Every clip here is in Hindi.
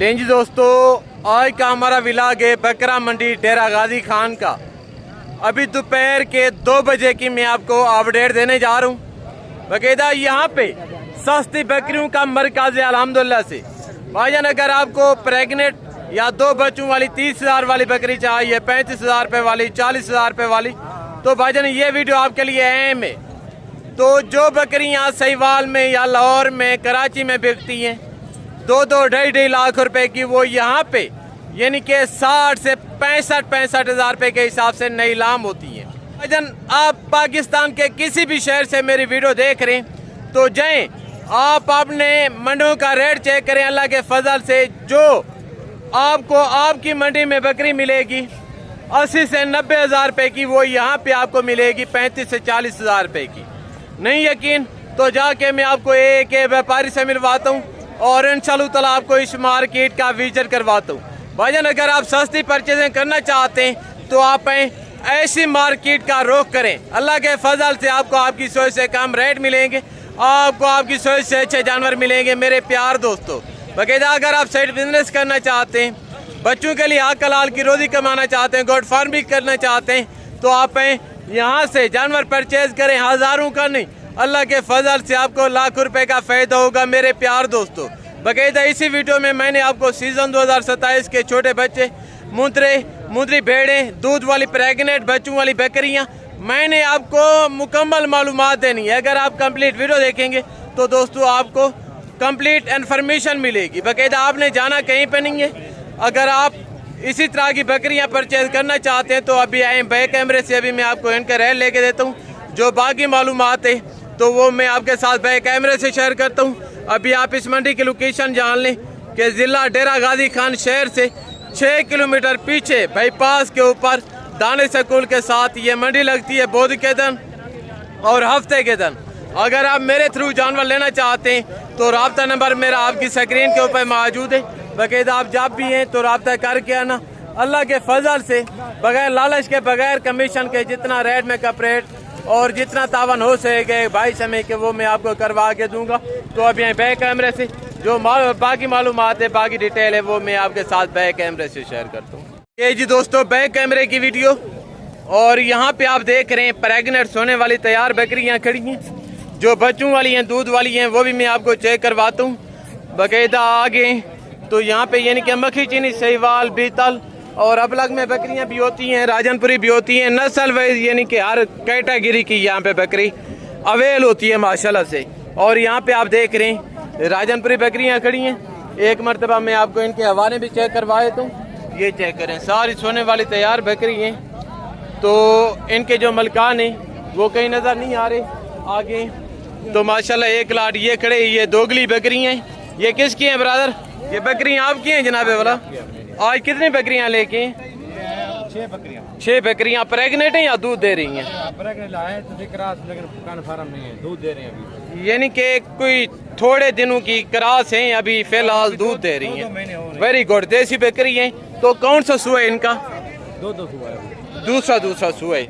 लें जी दोस्तों, आज का हमारा विलाग है बकरा मंडी डेरा गाजी खान का। अभी दोपहर के 2 बजे की मैं आपको अपडेट देने जा रहा हूँ। बकायदा यहाँ पे सस्ती बकरियों का मरकज है अल्हम्दुलिल्लाह से। भाईजान अगर आपको प्रेगनेंट या 2 बच्चों वाली 30,000 वाली बकरी चाहिए, 35,000 रुपये वाली, 40,000 रुपये वाली, तो भाईजान ये वीडियो आपके लिए अहम है। तो जो बकरियाँ सहीवाल में या लाहौर में कराची में बिकती हैं 2-2, 2.5 लाख रुपए की, वो यहाँ पे यानी कि 60 से 65 हज़ार रुपये के हिसाब से नीलाम होती हैं। भाईजान आप पाकिस्तान के किसी भी शहर से मेरी वीडियो देख रहे हैं तो जाएं, आप अपने मंडियों का रेट चेक करें। अल्लाह के फजल से जो आपको आपकी मंडी में बकरी मिलेगी 80 से 90 हज़ार रुपये की, वो यहाँ पे आपको मिलेगी 35 से 40 हज़ार रुपये की। नहीं यकीन तो जाके मैं आपको एक व्यापारी से मिलवाता हूँ और इंशाअल्लाह ताला आपको इस मार्केट का विजिट करवाता हूँ। भाईजान अगर आप सस्ती परचेजिंग करना चाहते हैं तो आप ऐसी मार्केट का रुख करें। अल्लाह के फजल से आपको आपकी सोच से कम रेट मिलेंगे, आपको आपकी सोच से अच्छे जानवर मिलेंगे मेरे प्यार दोस्तों। बकायदा अगर आप साइड बिजनेस करना चाहते हैं, बच्चों के लिए हक हलाल की रोजी कमाना चाहते हैं, गोट फार्मिंग करना चाहते हैं, तो आप यहाँ से जानवर परचेज करें, हज़ारों का नहीं, अल्लाह के फजल से आपको लाखों रुपए का फ़ायदा होगा मेरे प्यार दोस्तों। बकायदा इसी वीडियो में मैंने आपको सीज़न 2027 के छोटे बच्चे, मुंदरी भेड़ें, दूध वाली प्रेगनेंट बच्चों वाली बकरियां, मैंने आपको मुकम्मल मालूमात देनी है। अगर आप कंप्लीट वीडियो देखेंगे तो दोस्तों आपको कंप्लीट इन्फॉर्मेशन मिलेगी। बकायदा आपने जाना कहीं पर नहीं है। अगर आप इसी तरह की बकरियां परचेज करना चाहते हैं तो अभी आए बैक कैमरे से, अभी मैं आपको इनका रेट लेके देता हूँ। जो बाकी मालूमात है तो वो मैं आपके साथ बैक कैमरे से शेयर करता हूँ। अभी आप इस मंडी की लोकेशन जान लें कि ज़िला डेरा गाजी खान शहर से 6 किलोमीटर पीछे बाईपास के ऊपर दाने स्कूल के साथ ये मंडी लगती है बुध के दिन और हफ्ते के दिन। अगर आप मेरे थ्रू जानवर लेना चाहते हैं तो रब्ता नंबर मेरा आपकी स्क्रीन के ऊपर मौजूद है। बकायदा आप जब भी हैं तो रब्ता करके आना। अल्लाह के फजल से बगैर लालच के, बगैर कमीशन के, जितना रेट में कपरेट और जितना तावन हो सके भाई समय के, वो मैं आपको करवा के दूंगा। तो अब यहाँ बैक कैमरे से जो बाकी मालूमात है, बाकी डिटेल है, वो मैं आपके साथ बैक कैमरे से शेयर करता हूँ। ये जी दोस्तों बैक कैमरे की वीडियो, और यहाँ पे आप देख रहे हैं प्रेगनेंट सोने वाली तैयार बकरियाँ खड़ी हैं। जो बच्चों वाली हैं, दूध वाली हैं, वो भी मैं आपको चेक करवाता हूँ। बाकायदा आगे तो यहाँ पे यानी कि मक्खी चीनी, सहीवाल, बीतल और अबलग में बकरियां भी होती हैं, राजनपुरी भी होती हैं, नस्ल वाइज यानी कि हर कैटेगरी की यहाँ पे बकरी अवेल होती है माशाल्लाह से। और यहाँ पे आप देख रहे हैं राजनपुरी बकरियां खड़ी हैं। एक मरतबा मैं आपको इनके हवाले भी चेक करवा देता हूँ। ये चेक करें, सारी सोने वाली तैयार बकरी हैं। तो इनके जो मलकान हैं वो कहीं नज़र नहीं आ रहे आगे। तो माशाल्लाह एक लाट ये खड़े, ये दोगली बकरी हैं। ये किसकी हैं ब्रदर? ये बकरियाँ आपकी हैं जनाबे वाला? आज कितनी बकरियां लेके? 6 बकरियां प्रेगनेंट हैं या दूध दे रही हैं? प्रेगनेंट है तो लेकिन कन्फर्म नहीं है, दूध दे रही हैं अभी। यानी कि कोई थोड़े दिनों की क्रॉस हैं, अभी फिलहाल दूध दे रही हैं। वेरी गुड, देसी बकरी हैं। तो कौन सा सुआ है इनका? 2 सुआ है। दूसरा सुआ है।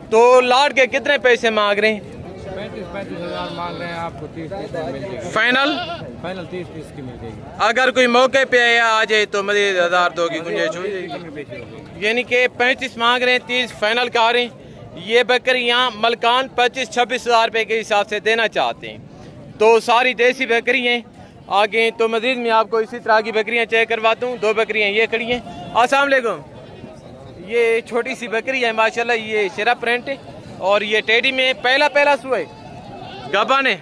तो लाट के कितने पैसे मांग रहे हैं? 35 हज़ार मांग रहे हैं। आपको 30 मिल जाएगी। फाइनल 30 की मिल जाएगी। अगर कोई मौके पे आ जाए तो मजीद 1000 दो की गुंजाइश हो जाएगी। यानी कि 35 मांग रहे हैं, 30 फाइनल का रहे हैं। ये बकरियाँ मलकान 25-26 हज़ार रुपये के हिसाब से देना चाहते हैं। तो सारी देसी बकरी हैं। आगे तो मजीद मैं आपको इसी तरह की बकरियाँ चेक करवाता हूँ। 2 बकरियाँ ये खड़ी हैं। अस्सलाम वालेकुम। ये छोटी सी बकरी है माशाल्लाह, ये शेरा प्रिंट है और ये टेडी में पहला सुआ है। गबाने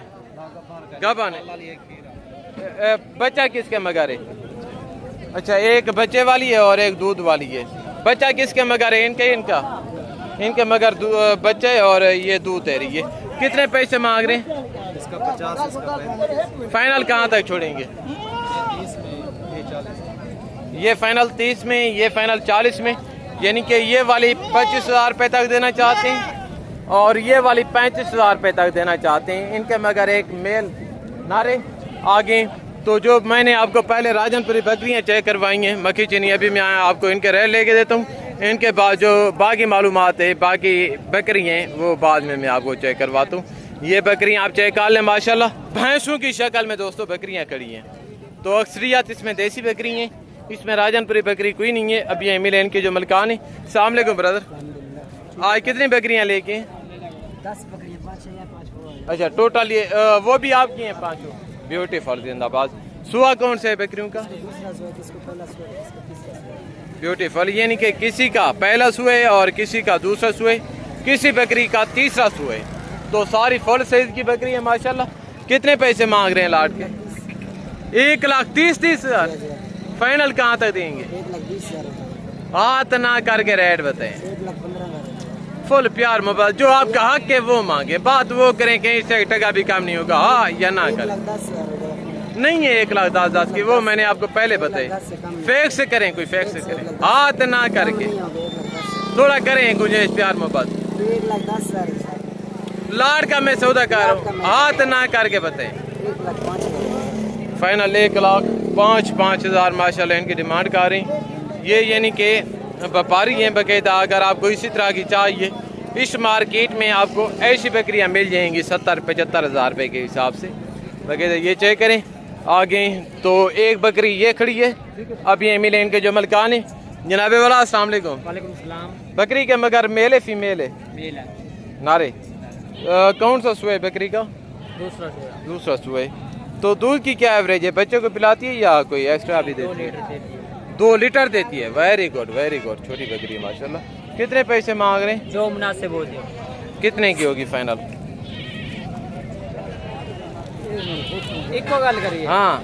बच्चा किसके मगर है? अच्छा, एक बच्चे वाली है और एक दूध वाली है। बच्चा किसके मगर है? इनके मगर बच्चे और ये दूध दे रही है। कितने पैसे मांग रहे हैं? इसका 50, इसका 35। फाइनल कहाँ तक छोड़ेंगे? 30 में, ये 40। ये फाइनल 30 में, ये फाइनल 40 में। यानी कि ये वाली 25 हज़ार रुपये तक देना चाहते हैं और ये वाली 35 हज़ार रुपये तक देना चाहते हैं। इनके मगर एक मेल नारे आगे। तो जो मैंने आपको पहले राजनपुरी बकरियाँ चेक करवाई हैं, मक्खी चीनी, अभी मैं आपको इनके रेट लेके देता हूँ। इनके बाद जो बाकी मालूमात है, बाकी बकरी हैं, वो बाद में मैं आपको चेक करवाता हूँ। ये बकरियाँ आप चेक कर लें माशाल्लाह, भैंसों की शक्ल में दोस्तों बकरियाँ खड़ी हैं। तो अक्सरियत इसमें देसी बकरी हैं। इसमें राजनपुरी बकरी कोई नहीं है। अब ये मिले इनके जो मलकान है। अस्सलाम वालेकुम ब्रदर, आज कितनी बकरियां लेके हैं? 10 बकरियां, 5 या 5 अच्छा टोटल ये वो भी आपकी हैं पाँचों? ब्यूटीफुल, जिंदाबाद। सुआ कौन से है बकरियों का? दूसरा जो है किसको पहला सो है, किसको तीसरा सो है। ब्यूटीफुल, यानी कि किसी का पहला सुए और किसी का दूसरा सुए, किसी बकरी का तीसरा सुए। तो सारी फुल साइज की बकरी है माशाल्लाह। कितने पैसे मांग रहे हैं लाट के? 1,30,000 फाइनल कहाँ तक देंगे? 1,20,000 हाथ ना करके रेट बताएं। 1,15,000 फुल प्यार मोहब्बत, जो आपका हक है वो मांगे, बात वो करें कहीं से टका भी कम नहीं होगा। हाँ या ना करें, 1,10,000 नहीं है 1,10,000 की, वो मैंने आपको पहले बताई। फेक से करें, कोई फेक से करें, हाथ ना करके थोड़ा करें गुंजाइश प्यार मोहब्बत। 1,10,000 लाड का मैं सौदा कर रहा हूँ, हाथ ना करके बताएं। 1,05,000 फाइनल 1,05,000 माशाल्लाह इनकी डिमांड कर रही। ये यानी कि व्यापारी हैं बाकायदा। अगर आपको इसी तरह की चाहिए, इस मार्केट में आपको ऐसी बकरियां मिल जाएंगी 70-75 हज़ार रुपये के हिसाब से बाकायदा। ये चेक करें आगे। तो एक बकरी ये खड़ी है। अब ये मिले इनके जो मलकान है। जनाबे वाला अस्सलाम वालेकुम। वालेकुम सलाम। बकरी के मगर मेल है फीमेल है? मेल है। नारे कौन सा सुए बकरी का? दूसरा जो है दूसरा सुए। तो दूध की क्या एवरेज है? बच्चों को पिलाती है या कोई एक्स्ट्रा भी 2 देती है? लीटर देती है। 2 लीटर देती है। वेरी गुड वेरी गुड, छोटी बकरी है माशाल्लाह। कितने पैसे मांग रहे हैं? जो मुनासिब हो दे। कितने की होगी फाइनल? एक को गल करिए। हाँ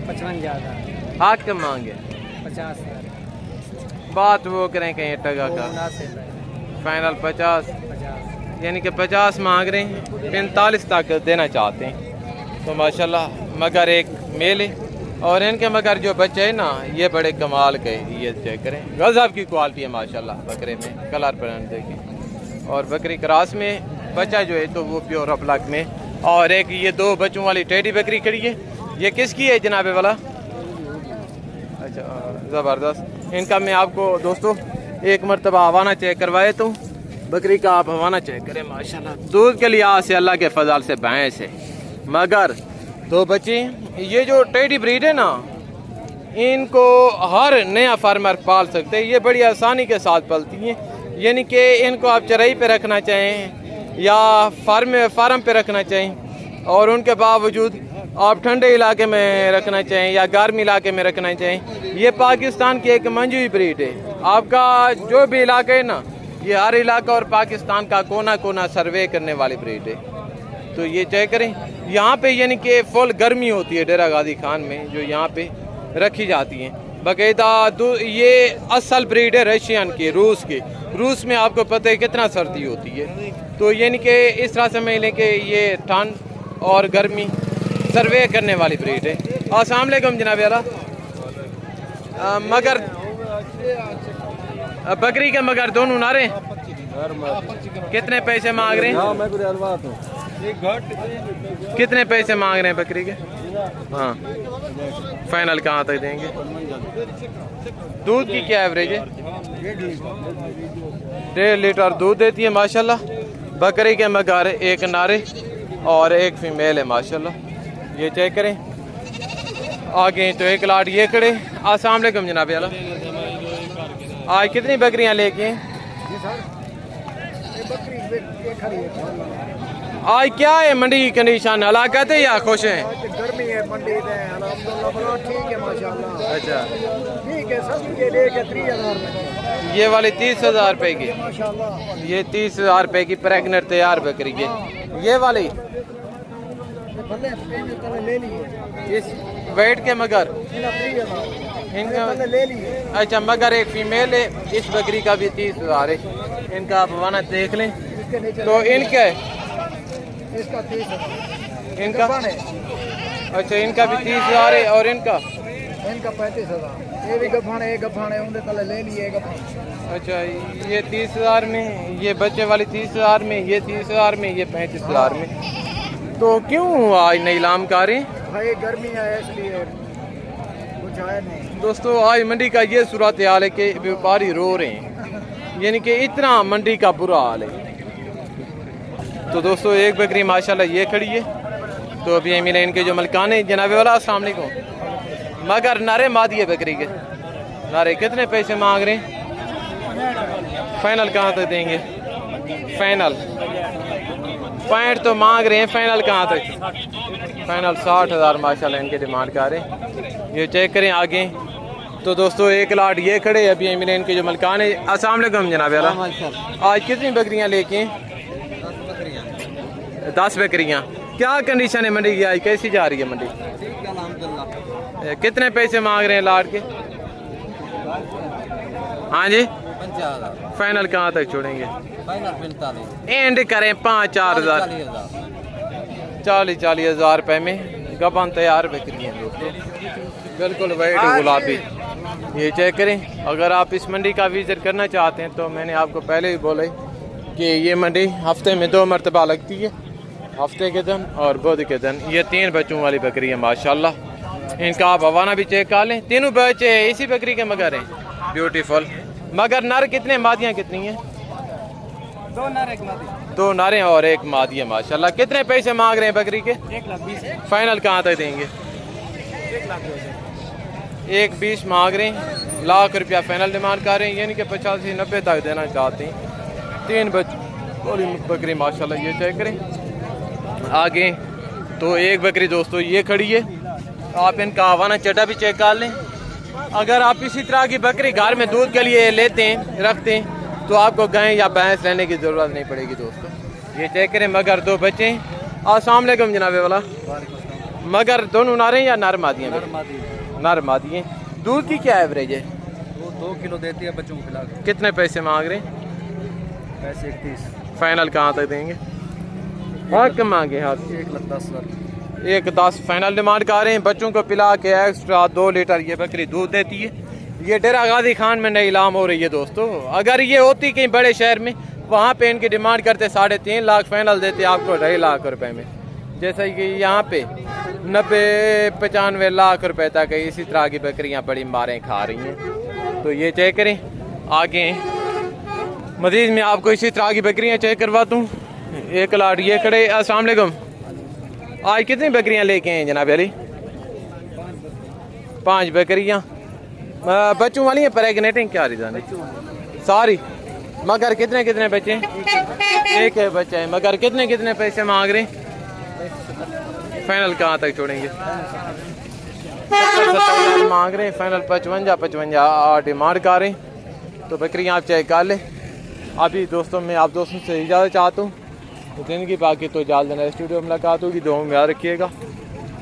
55,000 हाथ कम मांगे, 50,000 बात वो करें कहीं टका का। मुनासिब है। फाइनल 50, 50 यानी कि 50 मांग रहे हैं, 45 तक देना चाहते हैं। तो माशाल्लाह मगर एक मेल है और इनके मगर जो बच्चे हैं ना ये बड़े कमाल के। ये चेक करें, गजब की क्वालिटी है माशाल्लाह बकरे में। कलर पैटर्न देखें। और बकरी क्रॉस में बच्चा जो है तो वो प्योर अपलक में। और एक ये 2 बच्चों वाली टेडी बकरी खड़ी है। ये किसकी है जनाबे वाला? अच्छा ज़बरदस्त। इनका मैं आपको दोस्तों एक मरतबा हवाना चेक करवाए तो बकरी का आप हवाना चेक करें माशाल्लाह। दूध के लिहाज से अल्लाह के फजल से भैंस है। मगर 2 बच्चे, ये जो टेडी ब्रीड है ना, इनको हर नया फार्मर पाल सकते हैं। ये बड़ी आसानी के साथ पलती हैं। यानी कि इनको आप चराई पे रखना चाहें या फार्म पे रखना चाहें, और उनके बावजूद आप ठंडे इलाके में रखना चाहें या गर्म इलाके में रखना चाहें। ये पाकिस्तान की एक मंजूरी ब्रीड है। आपका जो भी इलाका है ना, ये हर इलाका और पाकिस्तान का कोना कोना सर्वे करने वाली ब्रीड है। तो ये चेक करें, यहाँ पे यानी कि फुल गर्मी होती है डेरा गाजी खान में, जो यहाँ पे रखी जाती हैं बाकायदा। ये असल ब्रीड है रशियन की, रूस की। रूस में आपको पता है कितना सर्दी होती है। तो यानी कि इस तरह समझ लें कि ये ठंड और गर्मी सर्वे करने वाली ब्रीड है। अस्सलाम वालेकुम जनाब वाला। मगर बकरी के मगर दोनों नारे कितने पैसे मांग रहे हैं? कितने पैसे मांग रहे हैं बकरी के? हाँ फाइनल कहाँ तक देंगे? दूध की क्या एवरेज है? 1.5 लीटर दूध देती है माशाल्लाह। बकरी के मगर एक नारे और एक फीमेल है माशाल्लाह। ये चेक करें आगे। तो एक लाट ये खड़े। अस्सलाम वालेकुम जनाब वाला। आज कितनी बकरियां लेके हैं? आज क्या है मंडी की कंडीशन? हलाकत है या खुश हैं? गर्मी है मंडी में, अल्हम्दुलिल्लाह ठीक है माशाल्लाह। अच्छा ठीक है, सब के लेके 30,000 में ये वाली 30,000 रुपए की, माशाल्लाह। ये 30,000 रुपए की प्रेगनेंट तैयार बकरी है। ये वाली बंदे पहले ले लिए इस वेट के मगर इनका ले लिए। अच्छा मगर एक फीमेल है। इस बकरी का भी 30,000 है। इनका आप हवाना देख लें। इसके नीचे तो इनके इसका 30,000 इनका है। अच्छा इनका भी 30,000 है और इनका इनका 35,000। ये भी गभाने उनके तले ले लिए गभाने। अच्छा ये 30,000 में, ये बच्चे वाली 30,000 में, ये 30,000 में, ये 35,000 में। तो क्यों आज नीलाम कर रहे हैं? भाई गर्मी है इसलिए कुछ है नहीं। दोस्तों आज मंडी का ये सूरत हाल है कि व्यापारी रो रहे हैं, यानी कि इतना मंडी का बुरा हाल है। तो दोस्तों एक बकरी माशाल्लाह ये खड़ी है। तो अभी मिले इनके जो मलकान है जनाबे वाला। अस्सलाम वालेकुम। मगर नारे मादी है बकरी के। नारे कितने पैसे मांग रहे हैं? फाइनल कहाँ तक देंगे? फाइनल पॉइंट तो मांग रहे हैं, फाइनल कहाँ तक? फाइनल 60,000 माशाल्लाह इनके डिमांड कर रहे हैं। ये चेक करें आगे। तो दोस्तों एक लाट ये खड़े अभी मैंने इनके जो मलकान है। अस्सलाम वालेकुम जनाब यारा, आज कितनी बकरियां लेके? 10 बकरियां। क्या कंडीशन है मंडी की आज, कैसी जा रही है मंडी? कितने पैसे मांग रहे हैं लाट के? हाँ जी, फाइनल कहाँ तक छोड़ेंगे? एंड करें 5-4 हज़ार, 40,000 रुपए में गबन तैयार बकरियां दोस्तों, बिल्कुल वाइट गुलाबी। ये चेक करें। अगर आप इस मंडी का विजिट करना चाहते हैं तो मैंने आपको पहले ही बोला कि ये मंडी हफ्ते में 2 मरतबा लगती है, हफ्ते के दिन और बुध के दिन। ये 3 बच्चों वाली बकरी है माशाल्लाह। इनका आप हवाना भी चेक कर लें। तीनों बच्चे इसी बकरी के मगर हैं, ब्यूटीफुल। मगर नर कितने, मादियाँ कितनी हैं? 2 नर 1 मादी। 2 नारे और 1 मादी है माशाल्लाह। कितने पैसे मांग रहे हैं बकरी के? 1,20,000। फाइनल कहाँ तक देंगे? 1,20,000 मांग रहे हैं, लाख रुपया फाइनल डिमांड कर रहे हैं, यानी कि 85-90 तक देना चाहते हैं। 3 बड़ी बकरी माशाल्लाह। ये चेक करें आगे। तो एक बकरी दोस्तों ये खड़ी है, आप इनका हवाना चटा भी चेक कर लें। अगर आप इसी तरह की बकरी घर में दूध के लिए लेते हैं, रखते हैं, तो आपको गाय या भैंस लेने की ज़रूरत नहीं पड़ेगी दोस्तों। ये चेक करें। मगर 2 बच्चे। अस्सलाम वालेकुम जनाब वाला। मगर दोनों नारे या नर मादियाँ? नर मादी हैं। दूध की क्या एवरेज है? वो 2 किलो देती है बच्चों को खिला के। कितने पैसे मांग रहे हैं? पैसे 31। फाइनल कहाँ तक देंगे? हाँ कम मांगे? हाँ 1,10,000। 1,10 फाइनल डिमांड कर रहे हैं। बच्चों को पिला के एक्स्ट्रा 2 लीटर ये बकरी दूध देती है। ये डेरा गाजी खान में नई इलाम हो रही है दोस्तों। अगर ये होती कहीं बड़े शहर में, वहाँ पे इनकी डिमांड करते 3.5 लाख, फाइनल देते आपको 2.5 लाख रुपए में। जैसे कि यहाँ पे 90-95 लाख रुपए तक इसी तरह की बकरियाँ बड़ी मारें खा रही हैं। तो ये चेक करें आगे। मजीद में आपको इसी तरह की बकरियाँ चेक करवाता हूँ। एक लाट ये खड़े। अस्सलाम वालेकुम। आज कितनी बकरियां लेके हैं जनाब अली? 5 बकरियां बच्चों वाली हैं, प्रेगनेटिंग क्या रीज़न है? सारी। मगर कितने कितने बच्चे हैं? एक है बच्चा है। मगर कितने कितने पैसे मांग रहे हैं? फाइनल कहाँ तक छोड़ेंगे? 70,000 मांग रहे हैं, फाइनल 55 डिमांड कर रहे हैं। तो बकरियां आप चेक कर लें। अभी दोस्तों मैं आप दोस्तों से इजाज़त चाहता हूँ। जिंदगी बाकी तो जल्द नए स्टूडियो में मुलाकात होगी। दुआ में याद रखिएगा।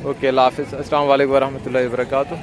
ओके, अल्लाह हाफ़िज़। अस्सलाम वालेकुम वरहमतुल्लाहि वबरकातुहू।